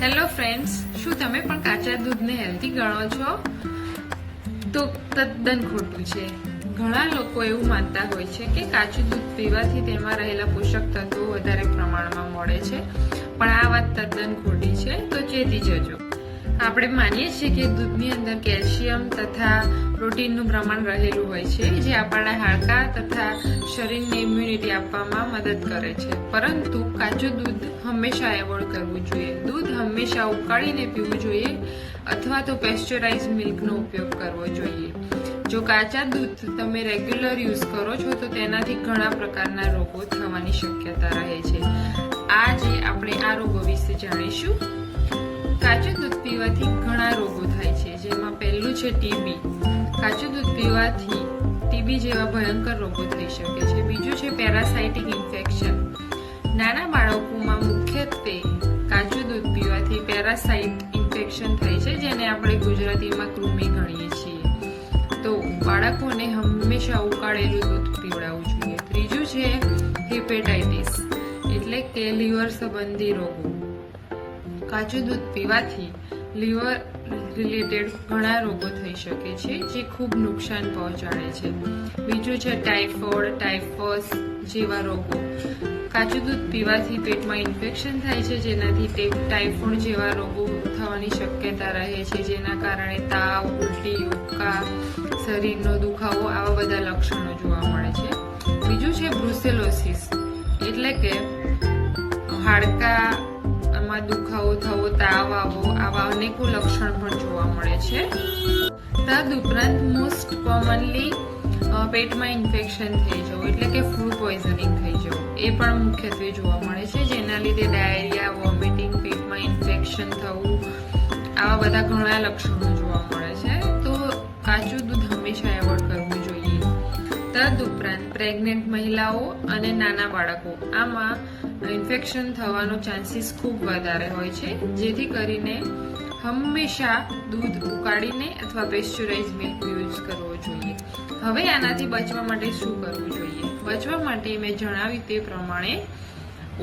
Hello friends, શું તમે પણ કાચા દૂધને હેલ્ધી ગણો છો? તો તદ્દન ખોટું છે. ઘણા લોકો એવું માનતા હોય છે કે કાચું દૂધ પીવાથી તેમાં રહેલા પોષક તત્વો વધારે પ્રમાણમાં મળે છે, પણ આ વાત તદ્દન ખોટી છે. તો ચેતી જજો. આપણે માનીએ છીએ કે દૂધની અંદર કેલ્શિયમ તથા પ્રોટીનનું પ્રમાણ રહેલું હોય છે, જે આપણા હાડકાં તથા શરીરને ઇમ્યુનિટી આપવામાં મદદ કરે છે. પરંતુ કાચું દૂધ હંમેશા એવોર્ડ કરવું જોઈએ. દૂધ હંમેશા ઉકાળીને પીવું જોઈએ અથવા તો પેસ્ચરાઇઝ મિલ્કનો ઉપયોગ કરવો જોઈએ. જો કાચા દૂધ તમે રેગ્યુલર યુઝ કરો છો તો તેનાથી ઘણા પ્રકારના રોગો થવાની શક્યતા રહે છે. આજે આપણે આ રોગો વિશે જાણીશું. કાચું દૂધ પીવાથી ઘણા રોગો થાય છે, જેમાં પહેલું છે ટીબી. કાચું દૂધ પીવાથી ટીબી જેવા ભયંકર રોગો થઈ શકે છે. બીજું છે પેરાસાઇટિક ઇન્ફેક્શન. નાના બાળકોમાં મુખ્યત્વે કાચું દૂધ પીવાથી પેરાસાઇટ ઇન્ફેક્શન થાય છે, જેને આપણે ગુજરાતીમાં કૃમિ ગણીએ છીએ. તો બાળકોને હંમેશા ઉકાળેલું દૂધ પીવડાવવું જોઈએ. ત્રીજું છે હેપેટાઇટિસ, એટલે કે લીવર સંબંધી રોગો. કાચું દૂધ પીવાથી લીવર રિલેટેડ ઘણા રોગો થઈ શકે છે, જે ખૂબ નુકસાન પહોંચાડે છે. બીજું છે ટાઇફોઇડ, ટાઇફસ જેવા રોગો. કાચું દૂધ પીવાથી પેટમાં ઇન્ફેક્શન થાય છે, જેનાથી ટાઇફોઇડ જેવા રોગો થવાની શક્યતા રહે છે, જેના કારણે તાવ, ઉલટી, ઉબકા, શરીરનો દુખાવો આવા બધા લક્ષણો જોવા મળે છે. બીજું છે બ્રુસેલોસિસ, એટલે કે હાડકામાં દુખાવો થવો, તાવ આવવો, આવા અનેકો લક્ષણ પણ જોવા મળે છે. તદુપરાંત મોસ્ટ કોમનલી પેટમાં ઇન્ફેક્શન થઈ જવું, એટલે કે ફૂડ પોઈઝનિંગ થઈ જવું, એ પણ મુખ્યત્વે જોવા મળે છે, જેના લીધે ડાયરિયા, વોમિટિંગ, પેટમાં ઇન્ફેક્શન થવું, આવા બધા ઘણા લક્ષણો જોવા મળે છે. તો કાચું દૂધ હંમેશા એવોર્ડ કરવું જોઈએ. તદુપરાંત પ્રેગ્નેન્ટ મહિલાઓ અને નાના બાળકો, આમાં ઇન્ફેક્શન થવાનો ચાન્સીસ ખૂબ વધારે હોય છે, જેથી કરીને હંમેશા દૂધ ઉકાળીને અથવા પેસ્ચરાઇઝ મિલ્ક યુઝ કરવો જોઈએ. હવે આનાથી બચવા માટે શું કરવું જોઈએ? બચવા માટે મેં જણાવ્યું તે પ્રમાણે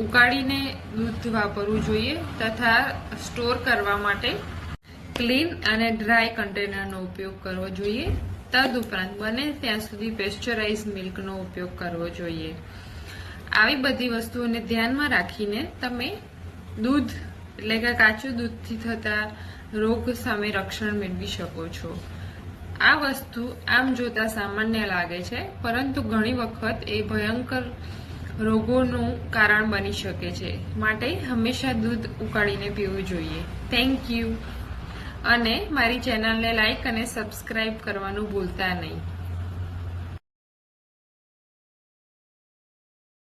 ઉકાળીને દૂધ વાપરવું જોઈએ તથા સ્ટોર કરવા માટે ક્લીન અને ડ્રાય કન્ટેનરનો ઉપયોગ કરવો જોઈએ. તદુપરાંત બને ત્યાં સુધી પેસ્ચરાઇઝ મિલ્કનો ઉપયોગ કરવો જોઈએ. આવી બધી વસ્તુઓને ધ્યાનમાં રાખીને તમે દૂધ એટલે કે કાચું દૂધથી થતા રોગ સામે રક્ષણ મેળવી શકો છો. આ વસ્તુ આમ જોતા સામાન્ય લાગે છે, પરંતુ ઘણી વખત એ ભયંકર રોગોનું કારણ બની શકે છે. માટે હંમેશા દૂધ ઉકાળીને પીવું જોઈએ. Thank you. અને મારી ચેનલને લાઈક અને સબસ્ક્રાઇબ કરવાનું ભૂલતા નહીં.